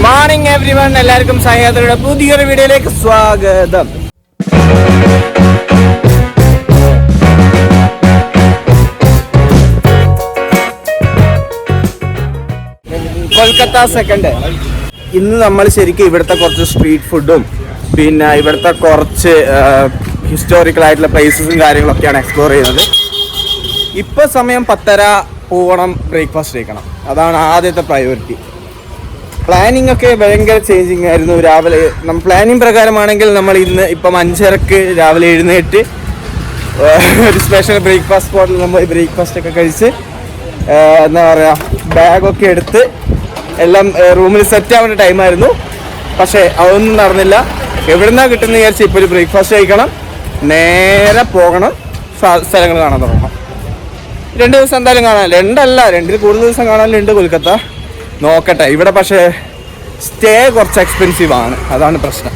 Morning everyone, എല്ലാവർക്കും സഹയാത്രയുടെ പുതിയൊരു വീഡിയോയിലേക്ക് സ്വാഗതം. കൊൽക്കത്ത സെക്കൻഡ്. ഇന്ന് നമ്മൾ ശരിക്കും ഇവിടുത്തെ കുറച്ച് സ്ട്രീറ്റ് ഫുഡും പിന്നെ ഇവിടുത്തെ കുറച്ച് ഹിസ്റ്റോറിക്കൽ ആയിട്ടുള്ള പ്ലേസസും കാര്യങ്ങളൊക്കെയാണ് എക്സ്പ്ലോർ ചെയ്യുന്നത്. ഇപ്പോൾ സമയം 10:30 പോകണം, ബ്രേക്ക്ഫാസ്റ്റ് കഴിക്കണം. അതാണ് ആദ്യത്തെ പ്രയോറിറ്റി. പ്ലാനിങ് ഒക്കെ ഭയങ്കര ചേഞ്ചിങ് ആയിരുന്നു. രാവിലെ നമ്മൾ പ്ലാനിങ് പ്രകാരമാണെങ്കിൽ നമ്മൾ ഇപ്പം 5:30 രാവിലെ എഴുന്നേറ്റ് ഒരു സ്പെഷ്യൽ ബ്രേക്ക്ഫാസ്റ്റ് സ്പോട്ടിൽ നമ്മൾ ബ്രേക്ക്ഫാസ്റ്റ് ഒക്കെ കഴിച്ച് എന്താ പറയുക ബാഗൊക്കെ എടുത്ത് എല്ലാം റൂമിൽ സെറ്റ് ആവേണ്ട ടൈമായിരുന്നു. പക്ഷേ അതൊന്നും നടന്നില്ല. എവിടുന്നാ കിട്ടുന്ന വിചാരിച്ച് ഇപ്പോൾ ഒരു ബ്രേക്ക്ഫാസ്റ്റ് കഴിക്കണം, നേരെ പോകണം, സ്ഥലങ്ങൾ കാണാൻ തുടങ്ങണം. 2 ദിവസം എന്തായാലും കാണാൻ, 2 കൂടുതൽ ദിവസം കാണാനുണ്ട് കൊൽക്കത്ത. നോക്കട്ടെ. ഇവിടെ പക്ഷേ സ്റ്റേ കുറച്ച് എക്സ്പെൻസീവ് ആണ്, അതാണ് പ്രശ്നം.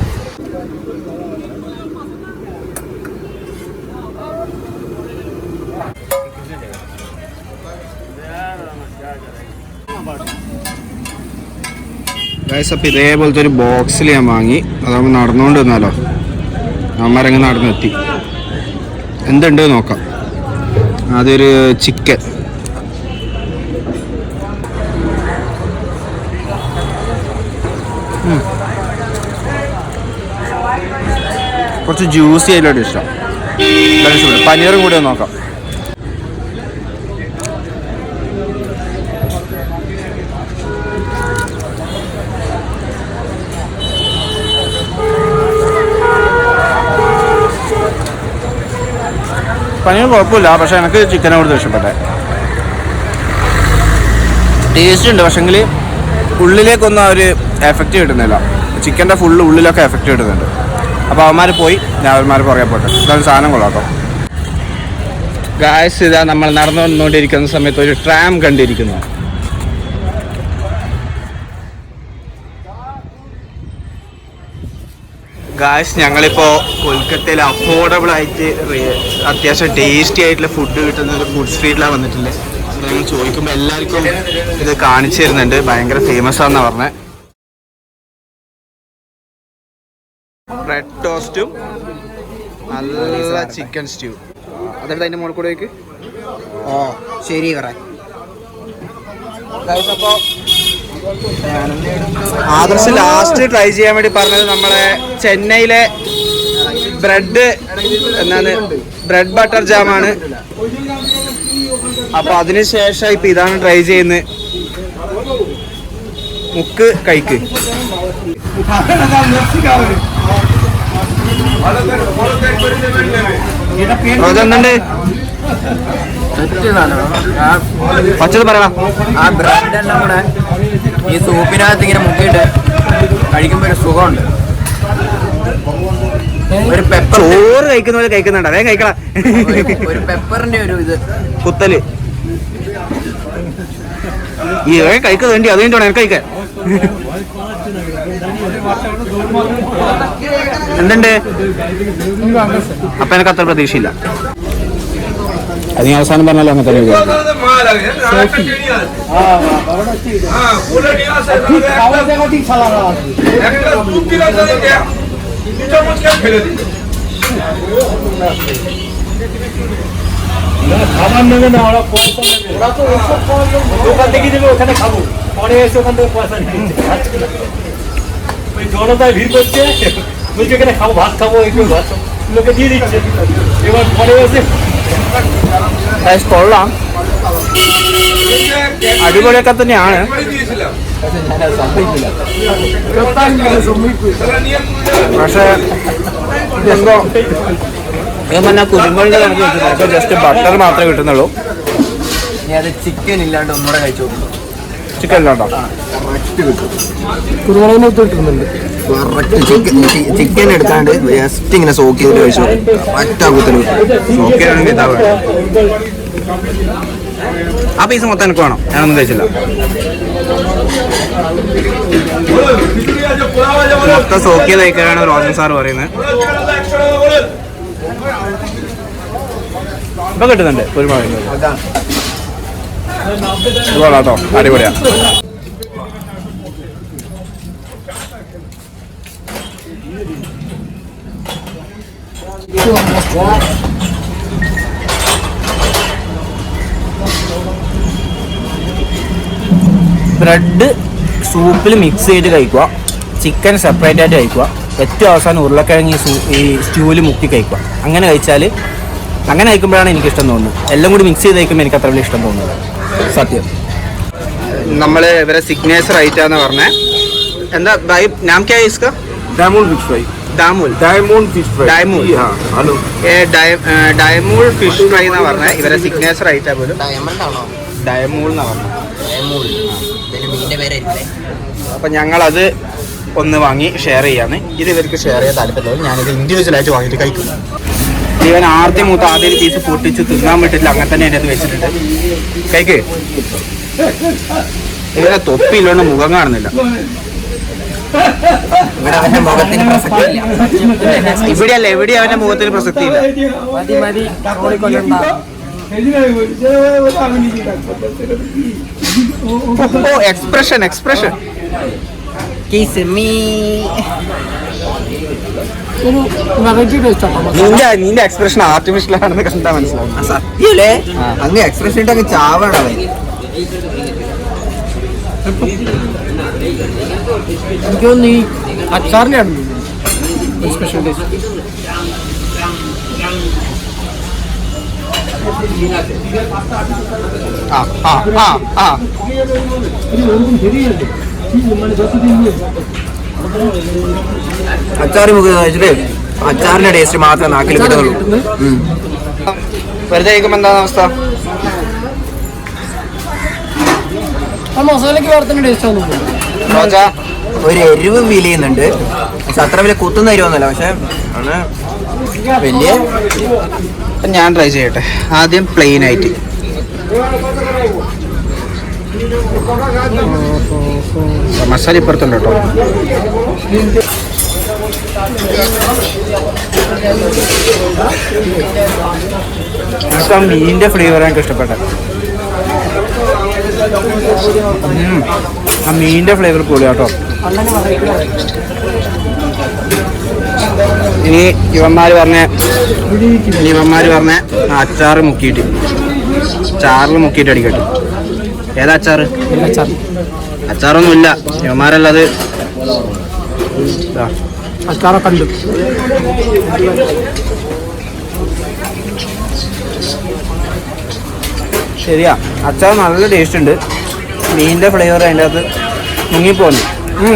അപ്പം ഇതേപോലത്തെ ഒരു ബോക്സിൽ ഞാൻ വാങ്ങി. അതാകുമ്പോൾ നടന്നുകൊണ്ട് വന്നാലോ. അമ്മരങ്ങ് നടന്നെത്തി. എന്തുണ്ട് നോക്കാം. അതൊരു ചിക്കൻ, കുറച്ച് ജ്യൂസി ആയിട്ടുള്ള ഡിഷാണ്. പനീറും കൂടി ഒന്ന് നോക്കാം. പനീർ കുഴപ്പമില്ല, പക്ഷെ എനിക്ക് ചിക്കനെ കൂടുതൽ ഇഷ്ടപ്പെട്ടെ. ടേസ്റ്റ് ഉണ്ട്, പക്ഷെങ്കിൽ ഉള്ളിലേക്കൊന്നും ആ ഒരു എഫക്റ്റ് കിട്ടുന്നില്ല. ചിക്കൻ്റെ ഫുള്ള് ഉള്ളിലൊക്കെ എഫക്റ്റ് കിട്ടുന്നുണ്ട്. അപ്പോൾ അവന്മാർ പോയി, ഞാൻ അവന്മാർ പുറകെ പോട്ടെ. ഇതാണ് സാധനം കൊള്ളാട്ടോ. ഗായ്സ്, ഇതാ നമ്മൾ നടന്നു വന്നുകൊണ്ടിരിക്കുന്ന സമയത്ത് ഒരു ട്രാം കണ്ടിരിക്കുന്നു. ഗായ്സ്, ഞങ്ങളിപ്പോൾ കൊൽക്കത്തയിൽ അഫോർഡബിൾ ആയിട്ട് അത്യാവശ്യം ടേസ്റ്റി ആയിട്ടുള്ള ഫുഡ് കിട്ടുന്ന ഒരു ഫുഡ് സ്ട്രീറ്റിലാണ് വന്നിട്ടുള്ളത്. അപ്പോൾ ഞങ്ങൾ ചോദിക്കുമ്പോൾ എല്ലാവർക്കും ഇത് കാണിച്ചു തരുന്നുണ്ട്. ഭയങ്കര ഫേമസ് ആണെന്നാണ് പറഞ്ഞത്. ബ്രെഡ് ടോസ്റ്റും നല്ല ചിക്കൻ സ്റ്റ്യൂ. അതെടുത്ത് അതിൻ്റെ മുകളിൽ കൂടെ വെക്ക്. ശരി പറയാം. അപ്പോൾ ആദർശ് ലാസ്റ്റ് ട്രൈ ചെയ്യാൻ വേണ്ടി പറഞ്ഞത് നമ്മളെ ചെന്നൈയിലെ ബ്രെഡ് ബട്ടർ ജാമാണ്. അപ്പൊ അതിനുശേഷം ഇപ്പൊ ഇതാണ് ട്രൈ ചെയ്യുന്നത്. മുക്ക് കഴിക്ക്. അതെന്തുണ്ട് പച്ചത് പറയണം. ആ ബ്രെഡ് എല്ലാം കൂടെ ഈ സൂപ്പിനകത്ത് ഇങ്ങനെ മുക്കിയിട്ട് കഴിക്കുമ്പോൾ ഒരു സുഖമുണ്ട്. ഒരു പെപ്പർ ചോറ് കഴിക്കുന്ന പോലെ കഴിക്കുന്നുണ്ട്. അതേ കഴിക്കണം. ഒരു പെപ്പറിന്റെ ഒരു ഇത് കുത്തല് ഈ കഴിക്കാൻ വേണ്ടി അത് വേണ്ടി എനിക്ക് കഴിക്കാൻ. എന്തുണ്ട്? അപ്പൊ എനിക്ക് അത്ര പ്രതീക്ഷയില്ല. അത് ഞാൻ അവസാനം പറഞ്ഞാലോ അങ്ങനെ തന്നെ. খাবার নেবে না, ওরা তো ওসব দোকান থেকে দেবে, ওখানে খাবো, পরে এসে ওখান থেকে পয়সা নিচ্ছে। ওই জনতায় ভিড় করছে, বলছে এখানে খাবো, ভাত খাবো, একটু ভাত লোকে দিয়ে দিচ্ছে। এবার পরে এসে കൊള്ളാം, അടിപൊളിയൊക്കെ തന്നെയാണ്. പക്ഷേ എന്തോ പറഞ്ഞാൽ കുരുമുളക് കണക്ക് കിട്ടുന്നില്ല. ഇപ്പൊ ജസ്റ്റ് ബട്ടർ മാത്രമേ കിട്ടുന്നുള്ളൂ. അത് ചിക്കൻ ഇല്ലാണ്ട് ഒന്നുകൂടെ കഴിച്ചു. ചിക്കൻ ഇല്ലാണ്ടോ? കുരുമുളകിനകത്ത് കിട്ടുന്നുണ്ട്. ചിക്കൻ എടുക്കാണ്ട് ജസ്റ്റ് ഇങ്ങനെ സോക്ക് ചെയ്തിട്ട് കഴിച്ചു. ഒറ്റ സോക്കിയാണെങ്കിൽ ഇതാ വേണം. ആ പീസ് മൊത്തം എനിക്ക് വേണം. ഞാനൊന്നും കഴിച്ചില്ല. മൊത്തം സോക്ക് ചെയ്ത് കഴിക്കാനാണ് റോജൻ സാർ പറയുന്നത്. ഇപ്പൊ കിട്ടുന്നുണ്ട് ഒരുപാട്. കേട്ടോ, അടിപൊളിയാ. ബ്രെഡ് സൂപ്പിൽ മിക്സ് ചെയ്ത് കഴിക്കുക, ചിക്കൻ സെപ്പറേറ്റ് ആയിട്ട് കഴിക്കുക, ഏറ്റവും അവസാനം ഉരുളക്കിഴങ്ങ് ഈ സ്റ്റ്യൂവിൽ മുക്കി കഴിക്കുക. അങ്ങനെ കഴിക്കുമ്പോഴാണ് എനിക്കിഷ്ടം തോന്നുന്നത്. എല്ലാം കൂടി മിക്സ് ചെയ്ത് കഴിക്കുമ്പോൾ എനിക്ക് അത്ര വലിയ ഇഷ്ടം തോന്നുന്നത് സത്യം. നമ്മൾ ഇവരെ സിഗ്നേച്ചർ ഐറ്റാന്ന് പറഞ്ഞേ എന്താ ഭായി നാം ക്യാ ഹൈ ഇസ്കാ? Diamond fish fry diamond fish fry हाँ हेलो ഡയമൂൾ ഫിഷ് ഫ്രൈ എന്നാ പറഞ്ഞത്. ഇവരെ സിഗ്നേച്ചർ ഐറ്റാ പോലും ഡയമൂൾ എന്നാ പറഞ്ഞത്. അപ്പം ഞങ്ങളത് ഒന്ന് വാങ്ങി ഷെയർ ചെയ്യാന്ന്. ഇത് ഇവർക്ക് ഷെയർ ചെയ്യാൻ താല്പര്യമുള്ളൂ. ഞാനിത് ഇൻഡിവിജ്വലായിട്ട് വാങ്ങിയിട്ട് കഴിക്കും. ഇവൻ ആദ്യം ഒരു പീസ് പൊട്ടിച്ച് തിന്നാൻ വിട്ടിട്ടില്ല, അങ്ങനെ തന്നെ എൻ്റെ അത് വെച്ചിട്ടുണ്ട്. കഴിക്ക്. ഇവരെ തൊപ്പിയില്ലോണ്ട് മുഖം കാണുന്നില്ല. ഇവിടെയല്ല, എവിടെയും അവന്റെ മുഖത്തിന് പ്രസക്തിയില്ല. എക്സ്പ്രഷൻ നിന്റെ എക്സ്പ്രഷൻ ആർട്ടിഫിഷ്യൽ ആണെന്ന് കണ്ടാ മനസ്സിലാവും. സത്യല്ലേ? അങ്ങ് എക്സ്പ്രഷൻ ഇട്ടൊക്കെ ചാവാണ് അവൻ. എനിക്കൊന്ന് ഈ അച്ചാറിൻ്റെ ആണ് സ്പെഷ്യൽ ടേസ്റ്റ്. അച്ചാറ് മുഖം കഴിച്ചിട്ട് അച്ചാറിന്റെ ടേസ്റ്റ് മാത്രമേ നാക്കിൽ കിട്ടുള്ളൂ. വെറുതെ കഴിക്കുമ്പോ എന്താണ് അവസ്ഥ? ആ മസാലയ്ക്ക് വേറെ തന്നെ ടേസ്റ്റ് ആവുന്നു. ഒരു എരിവ് ഫീൽ ചെയ്യുന്നുണ്ട്. പക്ഷെ അത്ര വലിയ കുത്തുന്ന എരിവൊന്നുമല്ല. പക്ഷെ വലിയ ഞാൻ ട്രൈ ചെയ്യട്ടെ. ആദ്യം പ്ലെയിൻ ആയിട്ട് മസാല ഇപ്പുറത്തുണ്ട് കേട്ടോ. എനിക്ക് മീനിന്റെ ഫ്ലേവർ എനിക്ക് ഇഷ്ടപ്പെട്ടെ. ആ മീനിന്റെ ഫ്ലേവർ കൂടി കേട്ടോ. ഇനി ഇവന്മാര് പറഞ്ഞ അച്ചാറ് മുക്കിയിട്ട് ചാറിൽ മുക്കിയിട്ട് അടിക്കട്ടെ. ഏതാ അച്ചാറ്? അച്ചാറൊന്നുമില്ല, ഇവന്മാരല്ലത് അച്ചാറൊക്കെ ഉണ്ട്. ശരിയാ, അച്ചാർ നല്ല ടേസ്റ്റ് ഉണ്ട്. മീനിൻ്റെ ഫ്ലേവർ അതിൻ്റെ അകത്ത് മുങ്ങിപ്പോന്നു.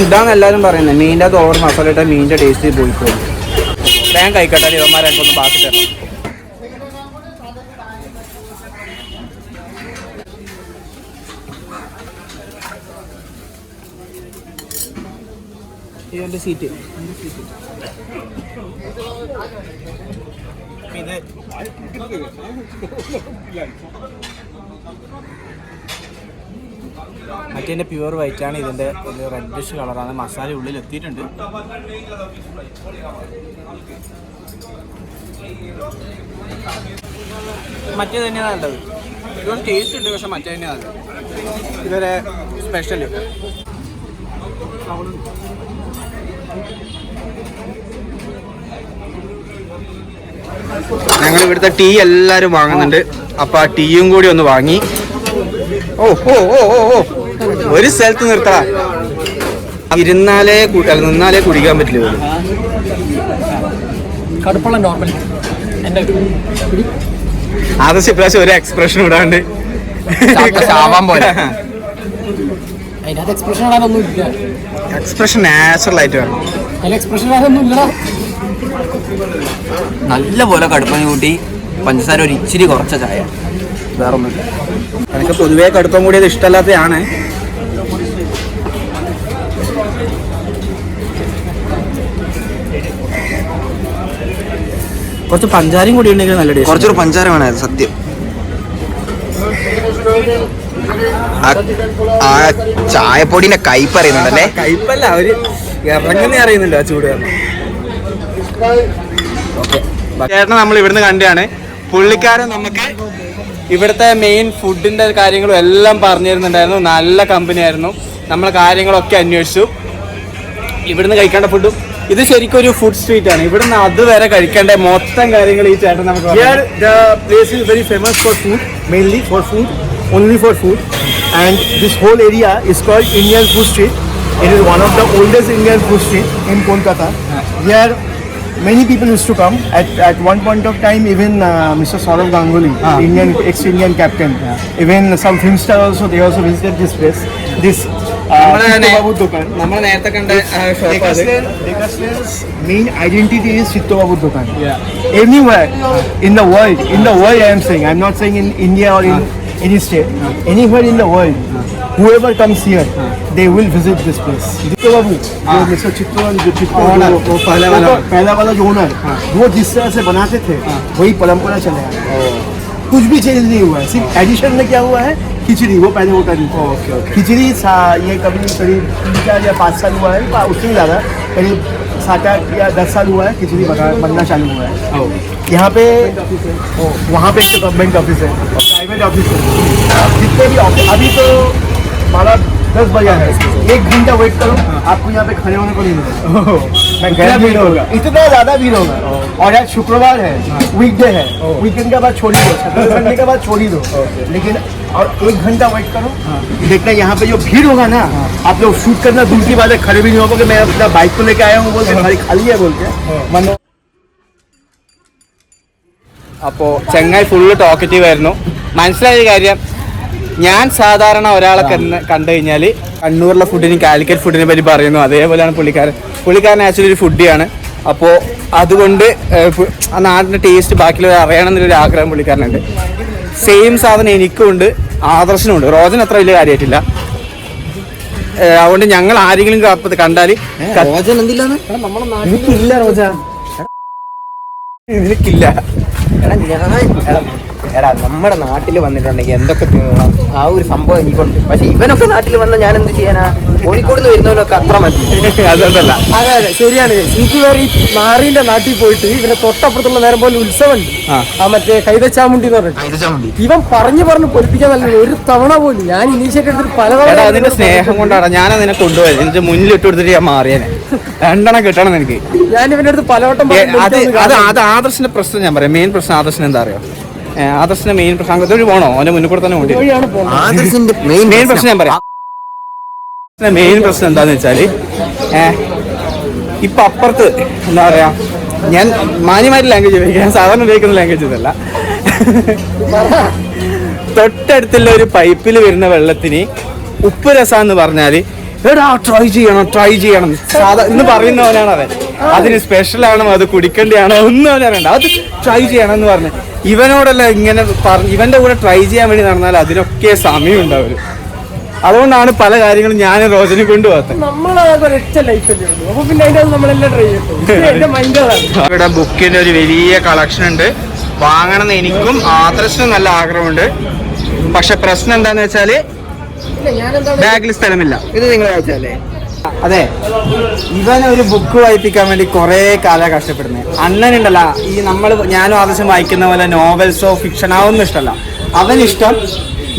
ഇതാന്ന് എല്ലാവരും പറയുന്നത്. മീനിൻ്റെ അകത്ത് ഓവർ മസാല ഇട്ടാൽ മീനിൻ്റെ ടേസ്റ്റ് പോയിപ്പോയി. ഞാൻ കഴിക്കട്ടെ, ഇവന്മാരെ എനിക്കൊന്ന് ബാക്കി തരണം. എൻ്റെ സീറ്റ് ഇത് മറ്റേ പ്യുവർ വൈറ്റ് ആണ്. ഇതിൻ്റെ ഒരു റെഡിഷ് കളറാണ്. മസാല ഉള്ളിൽ എത്തിയിട്ടുണ്ട്. മറ്റേ തന്നെയാണ് നല്ലത്. ഇതുകൊണ്ട് ടേസ്റ്റ് ഉണ്ട്, പക്ഷെ മറ്റേ തന്നെയാണ് നല്ലത്. ഇതൊരു സ്പെഷ്യൽ. ഞങ്ങൾ ഇവിടുത്തെ ടീ എല്ലാവരും വാങ്ങുന്നുണ്ട്. അപ്പൊ ആ ടീയും കൂടി ഒന്ന് വാങ്ങി. ഓ ഓ ഓ ഓ ഓ ഒരു സ്ഥലത്ത് നിർത്താ. നിന്നാലേ കുടിക്കാൻ പറ്റില്ല. കടുപ്പുള്ള നോർമൽ ആദ്യം ഇപ്രാവശ്യം ഒരു എക്സ്പ്രഷൻ ഇടാണ്ട് ചാവാൻ പോലെ. അതിനകത്ത് എക്സ്പ്രഷൻ ഇടാനൊന്നും ഇല്ല. എക്സ്പ്രഷൻ നാച്ചുറൽ ആയിട്ട് വേണം. അതിൽ എക്സ്പ്രഷൻ ഇടാനൊന്നും ഇല്ല. നല്ല പോലെ കടുപ്പം കൂട്ടി പഞ്ചസാര ഒരു ഇച്ചിരി കുറച്ച ചായ, വേറെ ഒന്നുമില്ല. എനിക്ക് പൊതുവേ കടുപ്പം കൂടിയത് ഇഷ്ടമല്ലാത്തതാണ്. കുറച്ച് പഞ്ചാരയും കൂടി ഉണ്ടെങ്കിൽ നല്ല ടേസ്റ്റ്. കുറച്ചൊരു പഞ്ചാര വേണമായിരുന്നു സത്യം. ആ ചായപ്പൊടിന്റെ കയ്പ് അറിയുന്നുണ്ടല്ലേ? കയ്പല്ല, അവര് ഇറങ്ങുന്നേ അറിയുന്നുണ്ട് ആ ചൂട്. ചേട്ടനെ നമ്മൾ ഇവിടുന്ന് കണ്ടാണ്. പുള്ളിക്കാരൻ നമുക്ക് ഇവിടുത്തെ മെയിൻ ഫുഡിന്റെ കാര്യങ്ങളും എല്ലാം പറഞ്ഞു തരുന്നുണ്ടായിരുന്നു. നല്ല കമ്പനി ആയിരുന്നു. നമ്മൾ കാര്യങ്ങളൊക്കെ അന്വേഷിച്ചു. ഇവിടുന്ന് കഴിക്കേണ്ട ഫുഡും ഇത് ശരിക്കും ഒരു ഫുഡ് സ്ട്രീറ്റ് ആണ്. ഇവിടുന്ന് അതുവരെ കഴിക്കേണ്ട മൊത്തം കാര്യങ്ങൾ ഈ ചേട്ടൻ നമുക്ക് Here the place is very famous for food, mainly for food, only for food. And this whole area is called Indian Food Street. It is one of the oldest Indian food street in Kolkata. Here many people used to come. At one point of time, even Mr. Saurav Ganguly, ex-Indian captain, even some film stars also, they also visited this place. This Chittu Babu Dukan. നമ്മൾ നേരത്തെ കണ്ട Decathlon's main identity is Chittu Babu Dukan. Anywhere in the world I am saying, I am not saying in India or in any state, anywhere in the world, whoever comes here, they will visit this place. Chittu Babu, जो Mr. Chittu पहला वाला जो owner, वो जिस तरह से बनाते थे, वही परंपरा चले आ रहा है. कुछ भी चेंज नहीं हुआ है, सिर्फ एडिशन में क्या हुआ है, खिचड़ी वो पहले होता नहीं था. खिचड़ी ये कभी करीब 3-4 या 5 साल हुआ है, उससे भी ज़्यादा करीब 7-8 या 10 साल हुआ है खिचड़ी बनना चालू हुआ है. यहाँ पे वहाँ पे एक गवर्नमेंट ऑफिस है और प्राइवेट ऑफिस है. जितने भी ऑफिस अभी तो 12-10 बजा है, 1 घंटा वेट करो, आपको यहाँ पे खड़े होने को नहीं मिलेगा. मैं गया भीड़ होगा, इतना ज़्यादा भीड़ होगा. और आज शुक्रवार है, वीकडे है, वीकेंड के बाद छोड़ दो, संडे के बाद छोड़ दो. लेकिन और 1 घंटा वेट करो, देखना यहाँ पे जो भीड़ होगा ना, आप लोग शूट करना दूर की बात है, खड़े भी नहीं होगा कि मैं अपना बाइक को लेके आया हूँ बोल के गाड़ी खाली है बोल के. അപ്പോൾ ചെങ്ങായി ഫുള്ള് ടോക്കറ്റീവ് ആയിരുന്നു. മനസ്സിലായ കാര്യം, ഞാൻ സാധാരണ ഒരാളെ കണ്ടു കഴിഞ്ഞാൽ കണ്ണൂരിലെ ഫുഡിനും കാലിക്കറ്റ് ഫുഡിനെ പറ്റി പറയുന്നു, അതേപോലെയാണ് പുള്ളിക്കാരൻ ആക്ച്വലി ഒരു ഫുഡിയാണ്. അപ്പോൾ അതുകൊണ്ട് ആ നാടിൻ്റെ ടേസ്റ്റ് ബാക്കിയുള്ളവർ അറിയണം എന്നൊരു ആഗ്രഹം പുള്ളിക്കാരനുണ്ട്. സെയിം സാധനം എനിക്കുണ്ട്, ആദർശനുണ്ട്. റോജൻ അത്ര വലിയ കാര്യമായിട്ടില്ല. അതുകൊണ്ട് ഞങ്ങൾ ആരെങ്കിലും കണ്ടാൽ എനിക്കില്ല റോജ, എനിക്കില്ല. എടാ നമ്മുടെ നാട്ടിൽ വന്നിട്ടുണ്ടെങ്കിൽ എന്തൊക്കെ തിന്നണം ആ ഒരു സംഭവം എനിക്കുണ്ട്. പക്ഷെ ഇവനൊക്കെ നാട്ടിൽ വന്ന ഞാൻ എന്ത് ചെയ്യാനാ? കോഴിക്കോട് നിന്ന് വരുന്നവനൊക്കെ അത്ര മതി. അതുകൊണ്ടല്ല. അതെ ശരിയാണ്. എനിക്ക് വേറെ ഈ നാറിന്റെ നാട്ടിൽ പോയിട്ട് ഇവരെ തൊട്ടപ്പുറത്തുള്ള നേരം പോലെ ഉത്സവമുണ്ട്, ആ മറ്റേ കൈതച്ചാമുണ്ടി എന്ന് പറഞ്ഞിട്ട്. ഇവൻ പറഞ്ഞു പൊലിപ്പിക്കാൻ നല്ല ഒരു തവണ പോലും ഞാൻ ഇനീഷ്യേറ്റ് എടുത്തിട്ട് പലതവണ. അതിന്റെ സ്നേഹം കൊണ്ടാണ് ഞാൻ അതിനെ കൊണ്ടുപോയത്. എന്നിട്ട് മുന്നിൽ ഇട്ട് കൊടുത്തിട്ട് ഞാൻ മാറിയേനെ. 2 കിട്ടണം എനിക്ക്. ഞാൻ ഇവന്റെ അടുത്ത് പലവട്ടം അത് ആദർശിന്റെ പ്രശ്നം ഞാൻ പറയാം. മെയിൻ പ്രശ്നം ആദർശിന് എന്താ അറിയോ? ആദർശിന്റെ മെയിൻ പ്രശ്നം ഇതൊരു പോണോ അവന്റെ മുന്നിൽ കൂടെ തന്നെ കൊണ്ടു. മെയിൻ പ്രശ്നം ഞാൻ പറയാം. മെയിൻ പ്രശ്നം എന്താന്ന് വെച്ചാല് ഇപ്പൊ അപ്പുറത്ത് എന്താ പറയാ, ഞാൻ മാന്യമായിട്ട് ലാംഗ്വേജ് ഉപയോഗിക്കാം, ഞാൻ സാധാരണ ഉപയോഗിക്കുന്ന ലാംഗ്വേജ് ഇതല്ല. തൊട്ടടുത്തുള്ള ഒരു പൈപ്പിൽ വരുന്ന വെള്ളത്തിന് ഉപ്പ് രസാന്ന് പറഞ്ഞാല് എടാ ട്രൈ ചെയ്യണം എന്ന് പറയുന്നവനാണ് അവൻ. അതിന് സ്പെഷ്യലാണോ അത് കുടിക്കേണ്ടതാണോ ഒന്നും അവൻ അറിയണ്ട, അത് ട്രൈ ചെയ്യണം എന്ന് പറഞ്ഞു. ഇവനോടല്ല ഇങ്ങനെ പറഞ്ഞു, ഇവന്റെ കൂടെ ട്രൈ ചെയ്യാൻ വേണ്ടി നടന്നാൽ അതിനൊക്കെ സമയം ഉണ്ടാവും. അതുകൊണ്ടാണ് പല കാര്യങ്ങളും ഞാൻ റോജനെ കൊണ്ടുപോകാത്തത്. ഇവിടെ ബുക്കിന്റെ ഒരു വലിയ കളക്ഷൻ ഉണ്ട്. വാങ്ങണമെന്ന് എനിക്കും ആദർശനും നല്ല ആഗ്രഹമുണ്ട്. പക്ഷെ പ്രശ്നം എന്താന്ന് വെച്ചാല് ബാഗിൽ സ്ഥലമില്ല. ഇത് നിങ്ങൾ അയച്ചല്ലേ? അതെ, ഇവനൊരു ബുക്ക് വായിപ്പിക്കാൻ വേണ്ടി കുറെ കാലം കഷ്ടപ്പെടുന്നത്. അണ്ണനുണ്ടല്ല ഈ ഞാനും ആദർശം വായിക്കുന്ന പോലെ നോവൽസോ ഫിക്ഷനോ ഒന്നും ഇഷ്ടമല്ല. അവനിഷ്ടം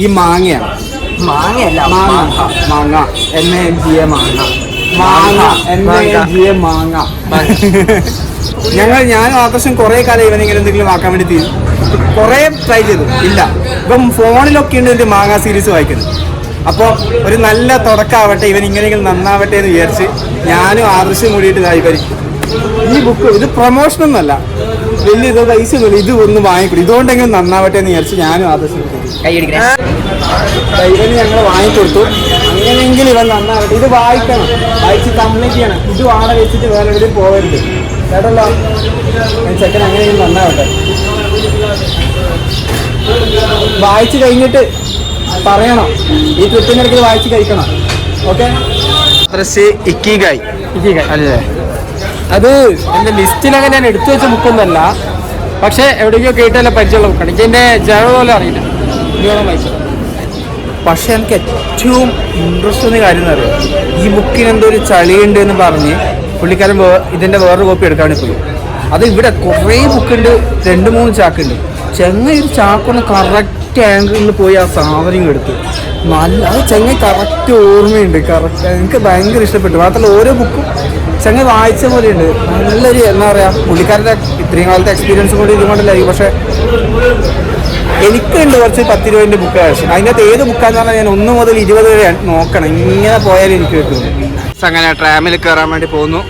ഈ മാങ്ങയാണ്. മാങ്ങയല്ല, മാങ്ങ MANGA മാങ്ങ. ഞാനും ആദർശം കുറെ കാലം ഇവനെങ്കിലും എന്തെങ്കിലും ആക്കാൻ വേണ്ടി കുറെ ട്രൈ ചെയ്തു, ഇല്ല. ഇപ്പം ഫോണിലൊക്കെ ഉണ്ട് എന്റെ മാങ്ങ സീരീസ് വായിക്കുന്നത്. അപ്പോൾ ഒരു നല്ല തുടക്കമാവട്ടെ, ഇവൻ ഇങ്ങനെയെങ്കിലും നന്നാവട്ടെ എന്ന് വിചാരിച്ച് ഞാനും ആദർശം കൂടിയിട്ട് ഈ ബുക്ക് ഇത് പ്രൊമോഷനൊന്നുമല്ല, വലിയ ഇത് പൈസ ഒന്നുമില്ല, ഇത് ഒന്ന് വാങ്ങിക്കൊടു, ഇതുകൊണ്ടെങ്കിലും നന്നാവട്ടെ എന്ന് വിചാരിച്ച് ഞാനും ആദർശം ഇവന് ഞങ്ങൾ വാങ്ങിക്കൊടുത്തു. അങ്ങനെയെങ്കിലും ഇവൻ നന്നാവട്ടെ, ഇത് വായിച്ച് കംപ്ലീറ്റ് ചെയ്യണം. ഇത് വാട വെച്ചിട്ട് വേറെ എവിടെയും പോകരുത് കേട്ടല്ലോ. ചെക്കൻ അങ്ങനെയെങ്കിലും നന്നാവട്ടെ. വായിച്ച് കഴിഞ്ഞിട്ട് പറയണം, ഈ ട്രിപ്പിനിടയ്ക്ക് വായിച്ച് കഴിക്കണം. ഓക്കെ. ഇക്കിഗായ് അല്ലേ? അത് എന്റെ ലിസ്റ്റിലങ്ങനെ ഞാൻ എടുത്തു വെച്ച ബുക്കൊന്നല്ല, പക്ഷെ എവിടേക്കോ കേട്ടല്ല പരിചയമുള്ള ബുക്കാണ്. എനിക്ക് എന്റെ ജേണൽ പോലും അറിയില്ല. പക്ഷെ എനിക്ക് ഏറ്റവും ഇൻട്രസ്റ്റ് തോന്നിയ കാര്യം എന്ന് അറിയാം, ഈ ബുക്കിന് എന്തോ ഒരു ചളിയുണ്ട് എന്ന് പറഞ്ഞ് പുള്ളിക്കാരൻ ഇതിന്റെ വേറൊരു കോപ്പി എടുക്കാൻ പോയി. അത് ഇവിടെ കുറേ ബുക്കുണ്ട്, 2-3 ചാക്കുണ്ട്. ചെങ്ങ ഒരു ചാക്കൊന്ന് കറക്റ്റ് ആംഗിളിൽ പോയി ആ സാധനം എടുത്തു. നല്ല അത് ചെങ്ങ കറക്റ്റ് ഓർമ്മയുണ്ട്. കറക്റ്റ് എനിക്ക് ഭയങ്കര ഇഷ്ടപ്പെട്ടു. മാത്രമല്ല ഓരോ ബുക്കും ചങ്ങ വായിച്ച പോലെയുണ്ട്. നല്ലൊരു എന്താ പറയുക, പുള്ളിക്കാരുടെ ഇത്രയും കാലത്തെ എക്സ്പീരിയൻസ് കൂടി ഇതുകൊണ്ടല്ലായിരിക്കും. പക്ഷെ എനിക്കുണ്ട് കുറച്ച് 10 രൂപേൻ്റെ ബുക്ക് ആവശ്യം. അതിനകത്ത് ഏത് ബുക്കാന്ന് പറഞ്ഞാൽ ഞാൻ 1 മുതൽ 20 വരെ നോക്കണം. ഇങ്ങനെ പോയാലും എനിക്ക് കിട്ടും. അങ്ങനെ ട്രാമിൽ കയറാൻ വേണ്ടി പോകുന്നു.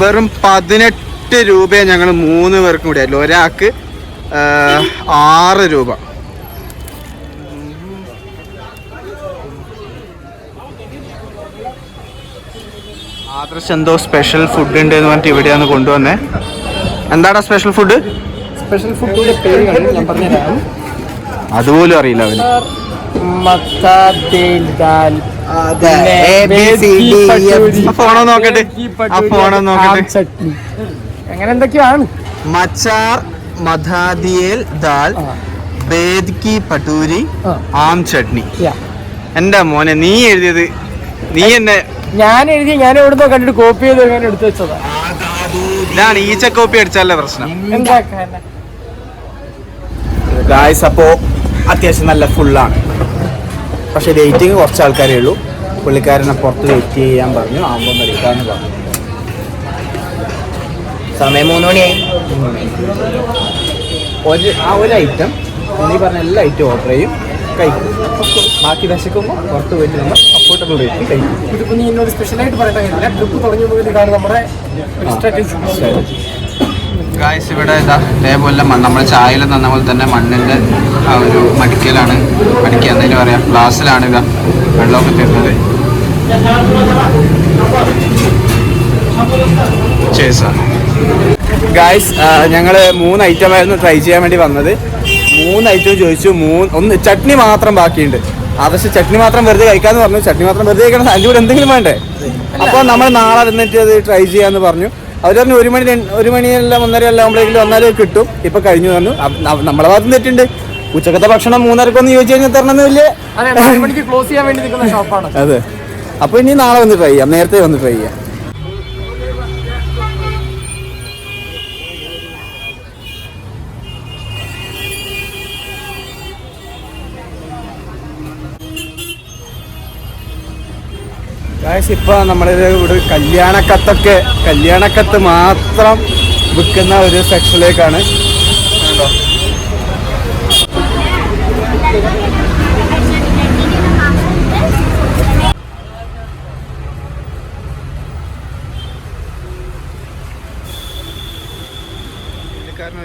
വെറും 18 രൂപയെ ഞങ്ങൾ 3 പേർക്കും കൂടി ആയില്ല. ഒരാൾക്ക് 6 രൂപ. ആദർശ് എന്തോ സ്പെഷ്യൽ ഫുഡ് ഉണ്ട് എന്ന് പറഞ്ഞിട്ട് ഇവിടെയാണ് കൊണ്ടുവന്നേ. എന്താടാ സ്പെഷ്യൽ ഫുഡ്? സ്പെഷ്യൽ ഫുഡിന്റെ പേര് ഞാൻ പറഞ്ഞുതരാം. അതുപോലും അറിയില്ല അവന്. ഫോണോ നോക്കട്ടെ, ആ ഫോണോ നോക്കട്ടെ. അങ്ങനെ എന്തൊക്കെയാണ്. മച്ചാർ മധാദിയേൽ ദാൽ ബേദ് കി പട്ടൂരി ആം ചട്നി. എന്റെ മോനെ, നീ എഴുതിയത് നീ എന്നെ ഞാൻ എവിടുന്നോ കണ്ടിട്ട് കോപ്പി ചെയ്ത് ഞാൻ എടുത്തു വെച്ചതാ. ഇതാണ് ഈച്ച കോപ്പി അടിച്ചാലേ പ്രശ്നം. എന്താ ഗായ്സ്, അപ്പോൾ അത്യാവശ്യം നല്ല ഫുള്ളാണ്. പക്ഷെ വെയിറ്റിംഗ് കുറച്ച് ആൾക്കാരേ ഉള്ളൂ. പുള്ളിക്കാരനെ പുറത്ത് വെയിറ്റ് ചെയ്യാൻ പറഞ്ഞു. ആകുമ്പോൾ എടുക്കാമെന്ന് പറഞ്ഞു. സമയം 3 മണിയായി. ഒരു ഐറ്റം നീ പറഞ്ഞ എല്ലാ ഐറ്റം ഓർഡർ ചെയ്യും, കഴിക്കും. ബാക്കി വിശക്കുമ്പോൾ പുറത്ത് പോയിട്ട് നമ്മൾ അഫോർഡബിൾ റേറ്റ് കഴിക്കും. ഇതിപ്പോൾ നീ എന്നോട് സ്പെഷ്യലായിട്ട് പറയട്ടെ, ട്രിപ്പ് തുടങ്ങി പോയത് കാരണം നമ്മുടെ ഗായ്സ്, ഇവിടെ ഇതാ ഇതേപോലെ നമ്മൾ ചായയിൽ തന്ന പോലെ തന്നെ മണ്ണിൻ്റെ ആ ഒരു മടിക്കലാണ്, മടിക്കുക എന്തെങ്കിലും പറയാം, ഗ്ലാസ്സിലാണ് ഇതാ വെള്ളമൊക്കെ തരുന്നത്. ഗായ്സ്, ഞങ്ങൾ 3 ഐറ്റമായിരുന്നു ട്രൈ ചെയ്യാൻ വേണ്ടി വന്നത്. 3 ഐറ്റം ചോദിച്ചു. ഒന്ന് ചട്നി മാത്രം ബാക്കിയുണ്ട്. ആദർശ് ചട്നി മാത്രം വെറുതെ കഴിക്കാന്ന് പറഞ്ഞു. ചട്നി മാത്രം വെറുതെ കഴിക്കണം, അതിൻ്റെ കൂടെ എന്തെങ്കിലും വേണ്ടേ? അപ്പോൾ നമ്മൾ നാളെ വന്നിട്ട് അത് ട്രൈ ചെയ്യാമെന്ന് പറഞ്ഞു. അവർ പറഞ്ഞു 1 മണിയെല്ലാം 1:30 എല്ലാം ആകുമ്പോഴേക്കും വന്നാലും കിട്ടും. ഇപ്പൊ കഴിഞ്ഞു തന്നു. നമ്മളെ ഭാഗത്ത് തെറ്റുണ്ട്. ഉച്ചക്കത്തെ ഭക്ഷണം 3:30 ചോദിച്ചു കഴിഞ്ഞാൽ തരണമെന്ന് വലിയ ക്ലോസ് ചെയ്യാൻ വേണ്ടി നിൽക്കുന്ന ഷോപ്പാണ്. അതെ. അപ്പൊ ഇനി നാളെ വന്ന് ട്രൈ ചെയ്യാം, നേരത്തെ വന്ന് ട്രൈ ചെയ്യാം. ഇപ്പൊ നമ്മളിത് ഇവിടെ കല്യാണക്കത്ത് മാത്രം വിൽക്കുന്ന ഒരു സെക്ഷനിലേക്കാണ്.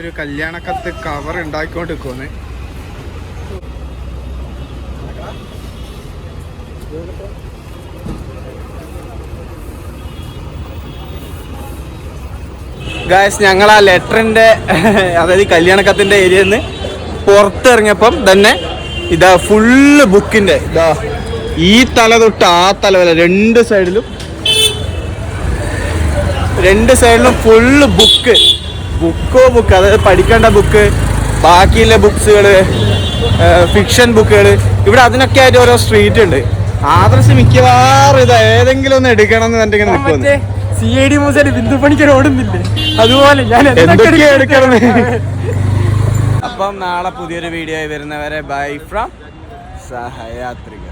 ഒരു കല്യാണക്കത്ത് കവർ ഉണ്ടാക്കിക്കൊണ്ടിരിക്കുവാണ്. ഗായ്സ്, ഞങ്ങൾ ആ ലെറ്ററിന്റെ അതായത് കല്യാണക്കത്തിന്റെ ഏരിയയിൽ നിന്ന് പുറത്തിറങ്ങിയപ്പം തന്നെ ഇതാ ഫുള്ള് ബുക്കിന്റെ ഇതാ ഈ തല തൊട്ട് ആ തല വരെ രണ്ട് സൈഡിലും ഫുള്ള് ബുക്ക് അതായത് പഠിക്കേണ്ട ബുക്ക്, ബാക്കിയുള്ള ബുക്സുകൾ, ഫിക്ഷൻ ബുക്കുകൾ. ഇവിടെ അതിനൊക്കെ ആയിട്ട് ഓരോ സ്ട്രീറ്റ് ഉണ്ട്. ആദർശ് മിക്കവാറും ഇത് ഏതെങ്കിലും ഒന്ന് എടുക്കണം എന്ന് പറഞ്ഞിങ്ങനെ നിൽക്കുന്നു. CID മൂസയിൽ ബിന്ദു പണിക്കർ ഓടുന്നില്ലേ അതുപോലെ ഞാൻ എന്തൊക്കെ എടുക്കണം. അപ്പം നാളെ പുതിയൊരു വീഡിയോ ആയി വരുന്നവരെ ബൈ ഫ്രം സഹയാത്രിക.